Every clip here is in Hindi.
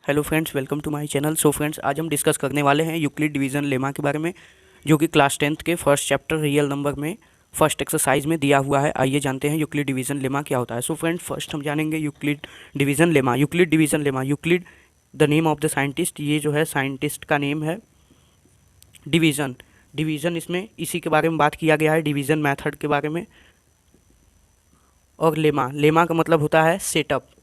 Hello friends, welcome to my channel. So friends, आज हम डिस्कस करने वाले हैं यूक्लिड डिवीज़न लेमा के बारे में, जो कि क्लास 10th के फर्स्ट चैप्टर रियल नंबर में फर्स्ट एक्सरसाइज में दिया हुआ है। आइए जानते हैं यूक्लिड डिवीज़न लेमा क्या होता है। सो फ्रेंड्स, फर्स्ट हम जानेंगे Euclid division lemma. Euclid division lemma, Euclid the name of the scientist, ये जो है साइंटिस्ट का नेम है। डिवीज़न, डिवीज़न इसमें इसी के बारे में बात किया गया है, डिवीज़न मैथड के बारे में। और लेमा, लेमा का मतलब होता है setup.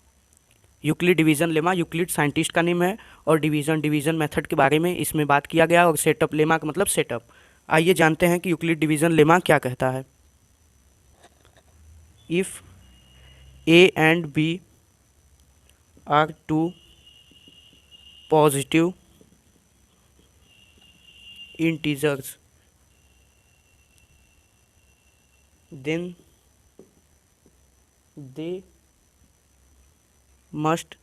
Euclid division lemma, Euclid scientist का नेम है, और डिवीज़न मेथड के बारे में इसमें बात किया गया, और सेटअप, लेमा का मतलब सेटअप। आइए जानते हैं कि यूक्लिड डिवीज़न लेमा क्या कहता है। If A and B are two positive integers, then they must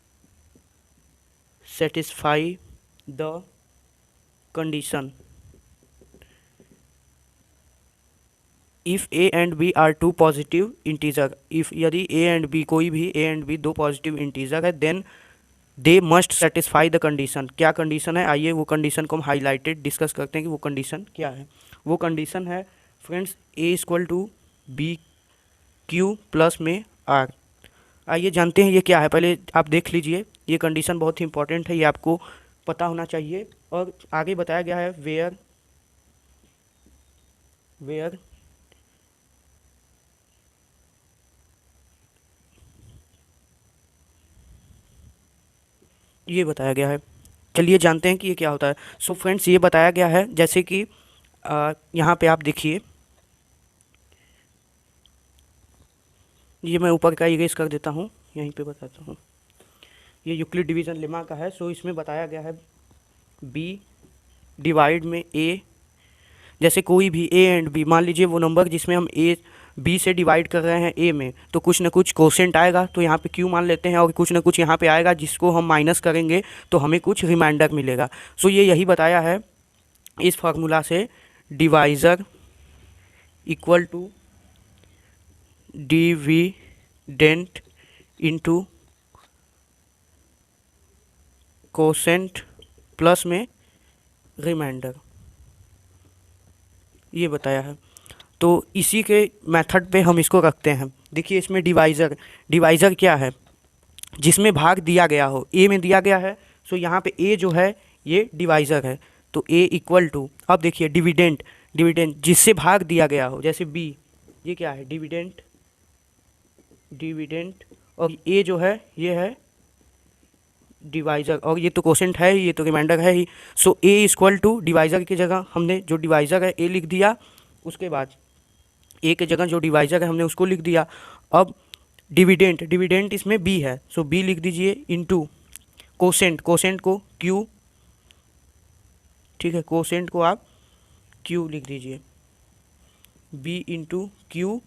satisfy the condition if a and b are two positive integer। if यदि a and b, कोई भी a and b दो पॉजिटिव इंटीजर है, then they must satisfy the condition. क्या कंडीशन है, आइए वो कंडीशन को हम हाईलाइटेड डिस्कस करते हैं कि वो कंडीशन क्या है। वो कंडीशन है friends a equal to B Q plus में आर। आइए जानते हैं ये क्या है। पहले आप देख लीजिए, ये कंडीशन बहुत ही इंपॉर्टेंट है, ये आपको पता होना चाहिए। और आगे बताया गया है वेयर ये बताया गया है। चलिए जानते हैं कि ये क्या होता है। सो फ्रेंड्स, ये बताया गया है जैसे कि यहाँ पे आप देखिए, ये मैं ऊपर का इरेज कर देता हूँ, यहीं पे बताता हूँ। ये यूक्लिड डिवीज़न लेमा का है। सो इसमें बताया गया है बी डिवाइड में ए, जैसे कोई भी ए एंड बी, मान लीजिए वो नंबर जिसमें हम ए बी से डिवाइड कर रहे हैं ए में, तो कुछ ना कुछ कोसेंट आएगा, तो यहाँ पे क्यू मान लेते हैं, और कुछ ना कुछ यहाँ पे आएगा जिसको हम माइनस करेंगे तो हमें कुछ रिमाइंडर मिलेगा। सो ये यही बताया है इस फार्मूला से, divisor equal to dividend into quotient plus में रिमाइंडर, ये बताया है। तो इसी के मेथड पे हम इसको रखते हैं। देखिए इसमें डिवाइज़र, डिवाइज़र क्या है, जिसमें भाग दिया गया हो। ए में दिया गया है, सो यहाँ पे ए जो है ये डिवाइज़र है, तो ए इक्वल टू, अब देखिए डिविडेंट, डिविडेंट जिससे भाग दिया गया हो, जैसे बी, ये क्या है डिविडेंट, डिविडेंट, और ए जो है ये है डिवाइज़र, और ये तो कोसेंट है ही, ये तो रिमाइंडर है ही। सो ए इक्वल टू डिवाइज़र की जगह हमने जो डिवाइज़र है ए लिख दिया, उसके बाद ए की जगह जो डिवाइज़र है हमने उसको लिख दिया। अब डिविडेंट, डिविडेंट इसमें बी है, सो बी लिख दीजिए इनटू कोसेंट, कोसेंट को क्यू, ठीक है, कोसेंट को आप क्यू लिख दीजिए, बी इंटू क्यू।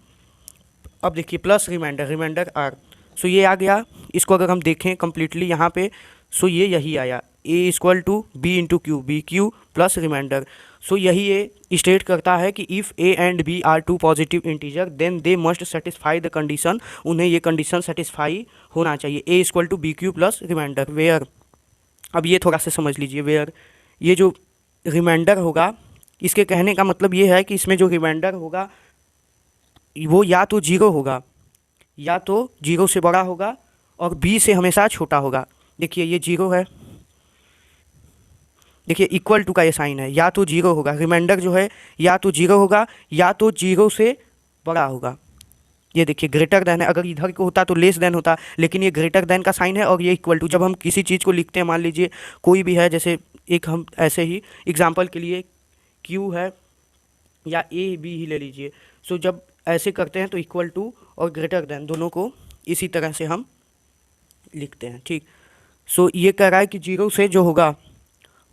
अब देखिए प्लस रिमाइंडर, रिमाइंडर आर। सो ये आ गया। इसको अगर हम देखें कम्प्लीटली यहाँ पे, सो ये यही आया, a equal to b into q, b Q plus reminder. So यही ये स्टेट करता है कि if A and B are two positive integer, then they must satisfy the condition. उन्हें ये कंडीशन सेटिस्फाई होना चाहिए, a equal to B Q plus reminder. Where, अब ये थोड़ा सा समझ लीजिए, वेयर ये जो रिमाइंडर होगा, इसके कहने का मतलब ये है कि इसमें जो रिमाइंडर होगा वो या तो जीरो होगा, या तो जीरो से बड़ा होगा, और बी से हमेशा छोटा होगा। देखिए ये जीरो है, देखिए इक्वल टू का ये साइन है, या तो जीरो होगा, रिमाइंडर जो है या तो जीरो होगा या तो जीरो से बड़ा होगा। ये देखिए ग्रेटर देन है, अगर इधर को होता तो लेस देन होता, लेकिन ये ग्रेटर देन का साइन है, और ये इक्वल टू। जब हम किसी चीज़ को लिखते हैं, मान लीजिए कोई भी है, जैसे एक हम ऐसे ही एग्जाम्पल के लिए क्यू है या ए बी ही ले लीजिए। सो जब ऐसे करते हैं तो इक्वल टू और ग्रेटर देन दोनों को इसी तरह से हम लिखते हैं, ठीक। सो ये कह रहा है कि जीरो से जो होगा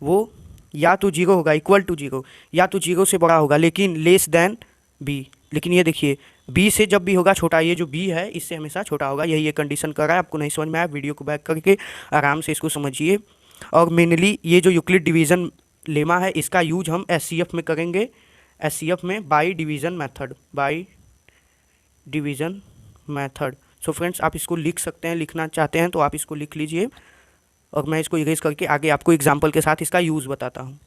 वो या तो जीरो होगा इक्वल टू जीरो, या तो जीरो से बड़ा होगा लेकिन लेस देन बी। लेकिन ये देखिए बी से जब भी होगा छोटा, ये जो बी है इससे हमेशा छोटा होगा। यही ये कंडीशन कर रहा है। आपको नहीं समझ में आया, वीडियो को बैक करके आराम से इसको समझिए। और मेनली ये जो यूक्लिड डिवीज़न लेमा है, इसका यूज हम एचसीएफ में करेंगे, एचसीएफ में by division method, by division method. So friends, आप इसको लिख सकते हैं, लिखना चाहते हैं तो आप इसको लिख लीजिए। और मैं इसको इरेज करके आगे आपको एग्जाम्पल के साथ इसका यूज़ बताता हूँ।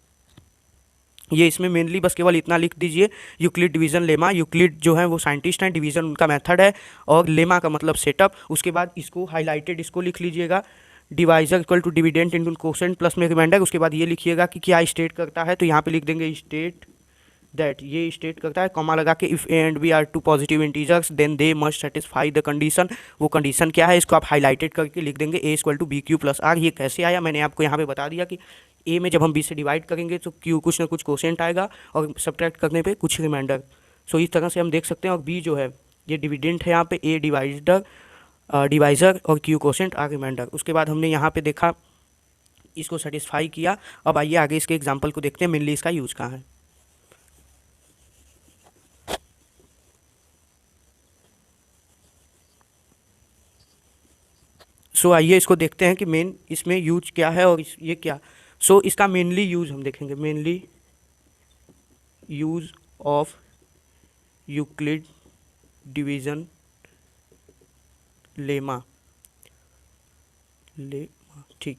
ये इसमें मेनली बस केवल इतना लिख दीजिए, यूक्लिड डिवीज़न लेमा। यूक्लिड जो है वो साइंटिस्ट हैं, डिवीज़न उनका मेथड है, और लेमा का मतलब सेटअप। उसके बाद इसको हाईलाइटेड इसको लिख लीजिएगा, divisor equal to dividend into quotient plus में रिमाइंडर। उसके बाद ये लिखिएगा कि क्या स्टेट करता है, तो यहाँ पे लिख देंगे स्टेट दैट, ये स्टेट करता है, कॉमा लगा के if A and B are two positive integers then they must satisfy the condition. वो कंडीशन क्या है इसको आप हाईलाइटेड करके लिख देंगे, a equal to B Q plus r. ये कैसे आया मैंने आपको यहाँ पे बता दिया कि ए में जब हम बी से डिवाइड करेंगे तो क्यू कुछ ना कुछ कोसेंट आएगा, और सब्ट्रैक्ट करने पे कुछ रिमाइंडर। सो इस तरह से हम देख सकते हैं। और बी जो है ये डिविडेंट है, यहाँ पे ए डिवाइजर और क्यू कोसेंट आर रिमाइंडर। उसके बाद हमने यहाँ पे देखा, इसको सेटिस्फाई किया। अब आइए आगे इसके एग्जाम्पल को देखते हैं, मेनली इसका यूज़ कहाँ है। सो आइए इसको देखते हैं कि मेन इसमें यूज क्या है और ये क्या। सो इसका मेनली यूज़ हम देखेंगे, mainly use of Euclid division lemma. ठीक,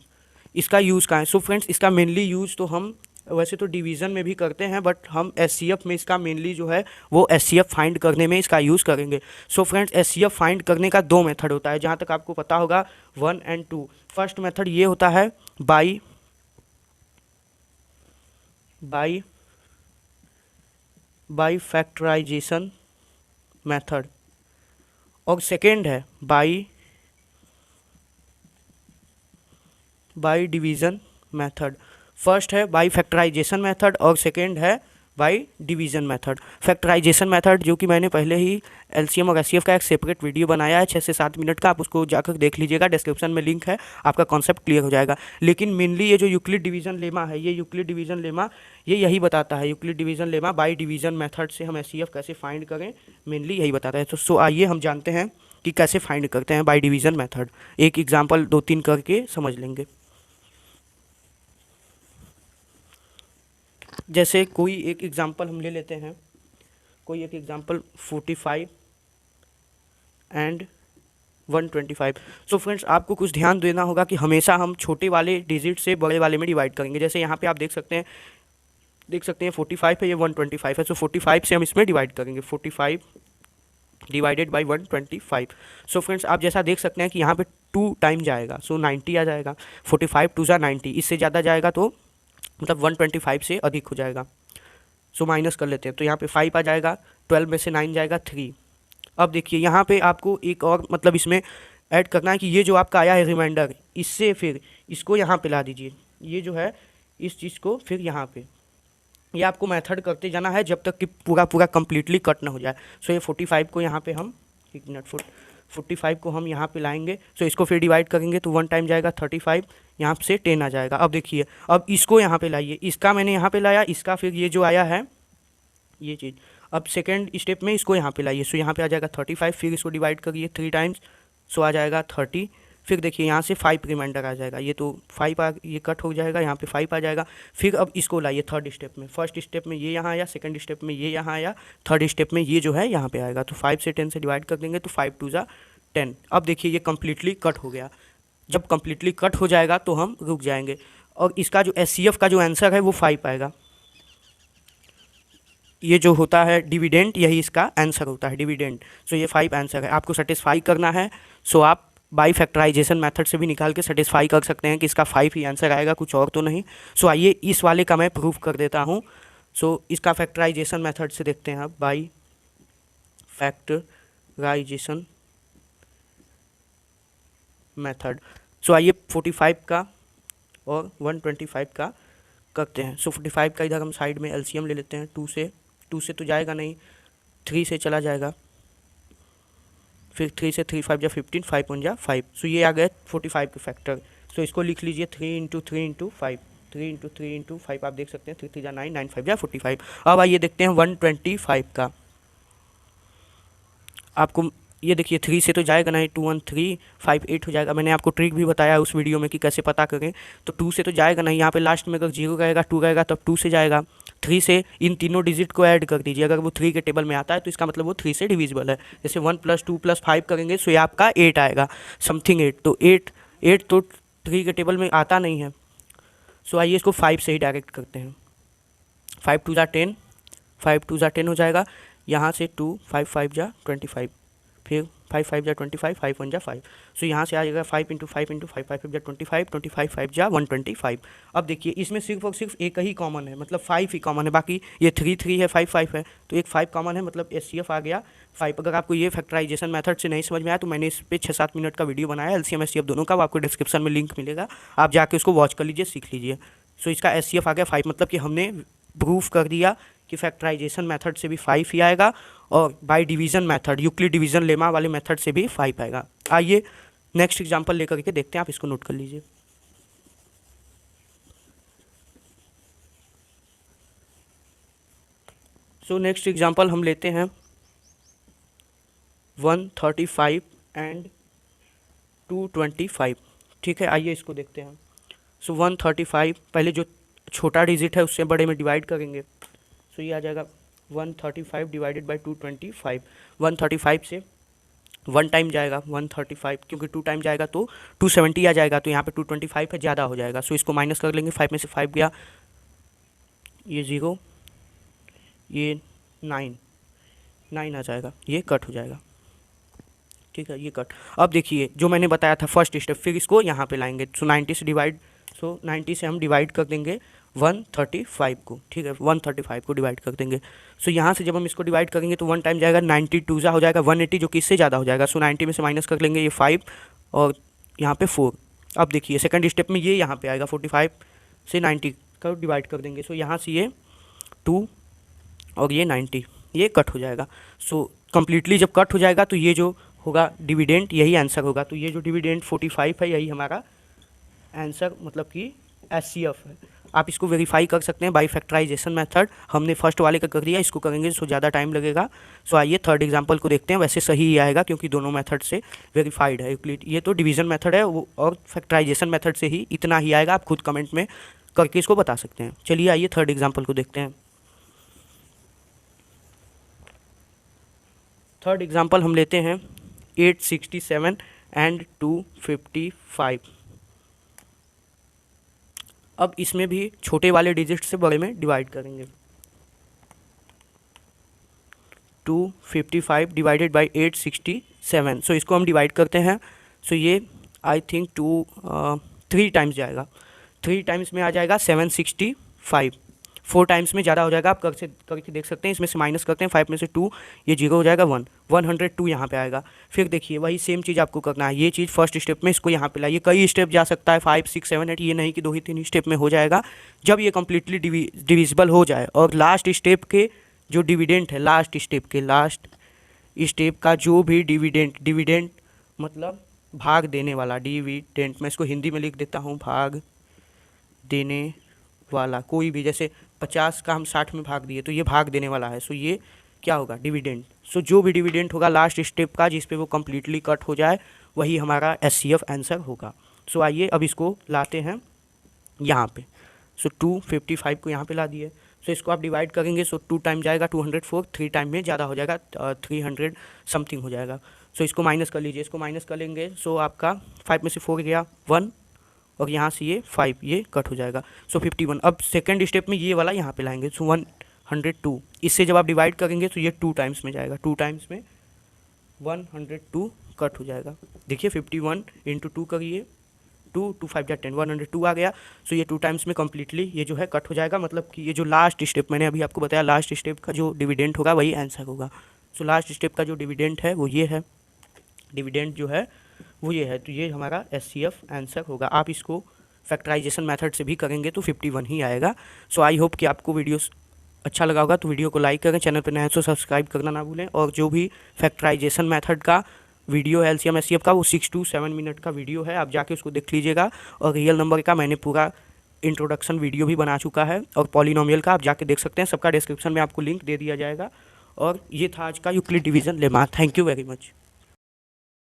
इसका यूज़ कहाँ है। सो फ्रेंड्स इसका मेनली यूज़ तो हम वैसे तो डिवीज़न में भी करते हैं, बट हम एचसीएफ में इसका मेनली जो है वो एचसीएफ फाइंड करने में इसका यूज़ करेंगे। सो फ्रेंड्स एचसीएफ फाइंड करने का दो मेथड होता है, जहाँ तक आपको पता होगा 1 और 2। फर्स्ट मेथड ये होता है बाई फैक्टराइजेशन मेथड, और सेकेंड है बाई डिवीज़न मेथड। फर्स्ट है बाई फैक्टराइजेशन मेथड और सेकेंड है by division method. Factorisation method जो कि मैंने पहले ही एलसीएम और एचसीएफ का एक सेपरेट वीडियो बनाया है 6 से 7 मिनट का, आप उसको जाकर देख लीजिएगा, डिस्क्रिप्शन में लिंक है, आपका कॉन्सेप्ट क्लियर हो जाएगा। लेकिन मेनली ये जो यूक्लिड डिवीज़न लेमा है, ये यूक्लिड डिवीज़न लेमा ये यही बताता है, Euclid division lemma by division method से हम एचसीएफ कैसे फाइंड करें, मेनली यही बताता है। तो सो आइए हम जानते हैं कि कैसे फाइंड करते हैं बाई डिवीज़न मेथड। एक एग्जाम्पल 2-3 करके समझ लेंगे। जैसे कोई एक एग्जांपल हम ले लेते हैं, कोई एक एग्जांपल 45 एंड 125। सो फ्रेंड्स आपको कुछ ध्यान देना होगा कि हमेशा हम छोटे वाले डिजिट से बड़े वाले में डिवाइड करेंगे। जैसे यहाँ पे आप देख सकते हैं 45 है, ये 125 है। सो 45 से हम इसमें डिवाइड करेंगे, 45 डिवाइडेड बाई 125। सो फ्रेंड्स आप जैसा देख सकते हैं कि यहाँ पे 2 टाइम जाएगा, सो 90 आ जाएगा। 45 2 जा 90, इससे ज़्यादा जाएगा तो मतलब 125 से अधिक हो जाएगा। सो माइनस कर लेते हैं, तो यहाँ पे 5 आ जाएगा, 12 में से 9 जाएगा 3। अब देखिए यहाँ पे आपको एक और मतलब इसमें ऐड करना है कि ये जो आपका आया है रिमाइंडर, इससे फिर इसको यहाँ पे ला दीजिए, ये जो है इस चीज़ को फिर यहाँ पे, ये आपको मेथड करते जाना है जब तक कि पूरा कंप्लीटली कट ना हो जाए। सो ये 45 को यहाँ पे हम 45 को हम यहाँ पे लाएंगे। सो इसको फिर डिवाइड करेंगे तो 1 टाइम जाएगा 35, यहाँ से 10 आ जाएगा। अब देखिए अब इसको यहाँ पे लाइए, इसका मैंने यहाँ पे लाया, इसका फिर ये जो आया है ये चीज़, अब सेकेंड स्टेप में इसको यहाँ पे लाइए। सो यहाँ पे आ जाएगा 35, फिर इसको डिवाइड करिए 3 टाइम्स, सो आ जाएगा 30। फिर देखिए यहाँ से 5 रिमाइंडर आ जाएगा, ये तो 5 ये कट हो जाएगा, यहाँ पे 5 आ जाएगा। फिर अब इसको लाइए थर्ड स्टेप में, फर्स्ट स्टेप में ये यहाँ आया, सेकंड स्टेप में ये यहाँ आया, थर्ड स्टेप में ये जो है यहाँ पे आएगा। तो 5 से 10 से डिवाइड कर देंगे तो 5 2 जा 10। अब देखिए ये कम्प्लीटली कट हो गया। जब कम्प्लीटली कट हो जाएगा तो हम रुक जाएंगे, और इसका जो एचसीएफ का जो आंसर है वो 5 आएगा। ये जो होता है डिविडेंड, यही इसका आंसर होता है डिविडेंड। सो ये 5 आंसर है, आपको सेटिस्फाई करना है। सो आप बाई फैक्टराइजेशन मेथड से भी निकाल के सेटिस्फाई कर सकते हैं कि इसका 5 ही आंसर आएगा, कुछ और तो नहीं। सो आइए इस वाले का मैं प्रूफ कर देता हूँ। सो इसका फैक्टराइजेशन मेथड से देखते हैं आप, बाई फैक्टराइजेशन मेथड। सो आइए 45 का और 125 का करते हैं। सो 45 का इधर हम साइड में एलसीएम ले लेते हैं, 2 से तो जाएगा नहीं, 3 से चला जाएगा, फिर 3 से 3 5 जा 15, 5 1 जा 5। सो ये आ गए 45 के फैक्टर। सो इसको लिख लीजिए 3 × 3 × 5, 3 × 3 × 5 आप देख सकते हैं, 3 3 जा 9, 9 5 जा 45। अब आइए देखते हैं 125 का। आपको ये देखिए 3 से तो जाएगा नहीं, 2 1 3 5 8 हो जाएगा। मैंने आपको ट्रिक भी बताया उस वीडियो में कि कैसे पता करें। तो 2 से तो जाएगा नहीं, यहाँ पे लास्ट में अगर 0 रहेगा 2 रहेगा तब 2 से जाएगा। 3 से इन तीनों डिजिट को ऐड कर दीजिए, अगर वो 3 के टेबल में आता है तो इसका मतलब वो 3 से डिविजिबल है। जैसे 1 + 2 + 5 करेंगे सो ये आपका 8 आएगा, समथिंग 8। तो 8 तो 3 के टेबल में आता नहीं है। सो आइए इसको 5 से ही डायरेक्ट करते हैं। 5 2 जा 10, 5 2 जा 10 हो जाएगा। यहाँ से 2 5 5 जा 25, फिर 5 5 जा 25, 5 1 जा 5। सो यहाँ से आ जाएगा 5 इंटू 5 इंटू 5, 5 5 जा 25, 25 5 जा 125। अब देखिए इसमें सिर्फ और सिर्फ एक ही कॉमन है, मतलब 5 ही कॉमन है, बाकी ये 3 3 है, 5 5 है, तो एक 5 कॉमन है, मतलब एचसीएफ आ गया 5। अगर आपको ये फैक्टराइजेशन मेथड से नहीं समझ में आया तो मैंने इस पे 6-7 मिनट का वीडियो बनाया एलसीएम एचसीएफ दोनों का, आपको डिस्क्रिप्शन में लिंक मिलेगा, आप जाके उसको वॉच कर लीजिए, सीख लीजिए। सो इसका एचसीएफ आ गया 5, मतलब कि हमने प्रूफ कर दिया कि फैक्टराइजेशन मेथड से भी 5 ही आएगा और by division method, Euclid division lemma वाले मेथड से भी 5 आएगा। आइए नेक्स्ट एग्जांपल लेकर के देखते हैं, आप इसको नोट कर लीजिए। सो नेक्स्ट एग्जांपल हम लेते हैं 135 एंड 225, ठीक है। आइए इसको देखते हैं। सो 135 पहले जो छोटा डिजिट है उससे बड़े में डिवाइड करेंगे, सो ये आ जाएगा 135 डिवाइडेड बाई 225। 135 से 1 टाइम जाएगा 135, क्योंकि 2 टाइम जाएगा तो 270 आ जाएगा, तो यहाँ पे 225 है, ज़्यादा हो जाएगा। सो इसको माइनस कर लेंगे, 5 में से 5 गया, ये 0, ये 9 आ जाएगा, ये कट हो जाएगा, ठीक है, ये कट। अब देखिए जो मैंने बताया था फर्स्ट स्टेप, फिर इसको यहाँ पे लाएंगे। सो 90 से डिवाइड, सो 90 से हम डिवाइड कर देंगे 135 को, ठीक है, 135 को डिवाइड कर देंगे। सो यहाँ से जब हम इसको डिवाइड करेंगे तो 1 टाइम जाएगा, 92 जा हो जाएगा 180, जो कि इससे ज़्यादा हो जाएगा। सो 90 में से माइनस कर लेंगे ये 5 और यहाँ पे 4। अब देखिए सेकंड स्टेप में ये यहाँ पे आएगा 45 से 90 का डिवाइड कर देंगे। सो यहाँ से ये 2 और ये 90, ये कट हो जाएगा। सो कम्प्लीटली जब कट हो जाएगा तो ये जो होगा डिविडेंड, यही आंसर होगा। तो ये जो डिविडेंड 45 है, यही हमारा आंसर, मतलब कि एचसीएफ है। आप इसको वेरीफाई कर सकते हैं बाई फैक्टराइजेशन मेथड। हमने फर्स्ट वाले का कर दिया, इसको करेंगे सो ज़्यादा टाइम लगेगा। सो आइए थर्ड एग्जांपल को देखते हैं। वैसे सही ही आएगा क्योंकि दोनों मेथड से वेरीफाइड है। ये तो डिवीजन मेथड है वो, और फैक्टराइजेशन मेथड से ही इतना ही आएगा। आप खुद कमेंट में करके इसको बता सकते हैं। चलिए आइए थर्ड एग्जाम्पल को देखते हैं। थर्ड एग्जाम्पल हम लेते हैं 867 एंड 255। अब इसमें भी छोटे वाले डिजिट से बड़े में डिवाइड करेंगे। 255 डिवाइडेड बाई 867, सो इसको हम डिवाइड करते हैं। सो ये आई थिंक 3 टाइम्स जाएगा, 3 टाइम्स में आ जाएगा 765, 4 टाइम्स में ज़्यादा हो जाएगा। आप करके देख सकते हैं। इसमें से माइनस करते हैं 5 में से 2, ये 0 हो जाएगा 1, 102 यहाँ पे आएगा। फिर देखिए वही सेम चीज़ आपको करना है, ये चीज़ फर्स्ट स्टेप में इसको यहाँ पे लाइए। कई स्टेप जा सकता है, 5 6 7 8, ये नहीं कि 2 ही 3 स्टेप में हो जाएगा। जब ये कम्प्लीटली डिविजिबल हो जाए और लास्ट स्टेप के जो डिविडेंट है, लास्ट स्टेप का जो भी डिविडेंट मतलब भाग देने वाला, डिविडेंट, मैं इसको हिंदी में लिख देता हूँ, भाग देने वाला कोई भी, जैसे 50 का हम 60 में भाग दिए तो ये भाग देने वाला है। सो ये क्या होगा, डिविडेंड। सो जो भी डिविडेंड होगा लास्ट स्टेप का जिस पे वो कम्प्लीटली कट हो जाए, वही हमारा एचसीएफ आंसर होगा। सो आइए अब इसको लाते हैं यहाँ पे। सो 255 को यहाँ पे ला दिए। सो इसको आप डिवाइड करेंगे, सो 2 टाइम जाएगा 204, 3 टाइम में ज़्यादा हो जाएगा, 300 समथिंग हो जाएगा। सो इसको माइनस कर लीजिए, इसको माइनस कर लेंगे। सो आपका 5 में से 4 गया 1, और यहाँ से ये 5, ये कट हो जाएगा। सो 51। अब सेकंड स्टेप में ये वाला यहाँ पे लाएंगे, सो 102। इससे जब आप डिवाइड करेंगे तो ये 2 टाइम्स में जाएगा, 2 टाइम्स में 102 कट हो जाएगा। देखिए 51 इंटू 2 करिए, 2 2 5 10, 102 आ गया। सो ये 2 टाइम्स में कम्प्लीटली ये जो है कट हो जाएगा, मतलब कि ये जो लास्ट स्टेप मैंने अभी आपको बताया, लास्ट स्टेप का जो डिविडेंट होगा वही आंसर होगा। सो लास्ट स्टेप का जो डिविडेंट है वो ये है, डिविडेंट जो है वो ये है, तो ये हमारा एचसीएफ आंसर होगा। आप इसको फैक्टराइजेशन मेथड से भी करेंगे तो 51 ही आएगा। सो आई होप कि आपको वीडियो अच्छा लगा होगा, तो वीडियो को लाइक करें, चैनल पर नए हैं तो सब्सक्राइब करना ना भूलें। और जो भी फैक्टराइजेशन मेथड का वीडियो है एलसीएम एचसीएफ का, वो 6 to 7 मिनट का वीडियो है, आप जाके उसको देख लीजिएगा। और रियल नंबर का मैंने पूरा इंट्रोडक्शन वीडियो भी बना चुका है, और पॉलिनोमियल का आप जाके देख सकते हैं, सबका डिस्क्रिप्शन में आपको लिंक दे दिया जाएगा। और ये था आज का Euclid division lemma. Thank you very much.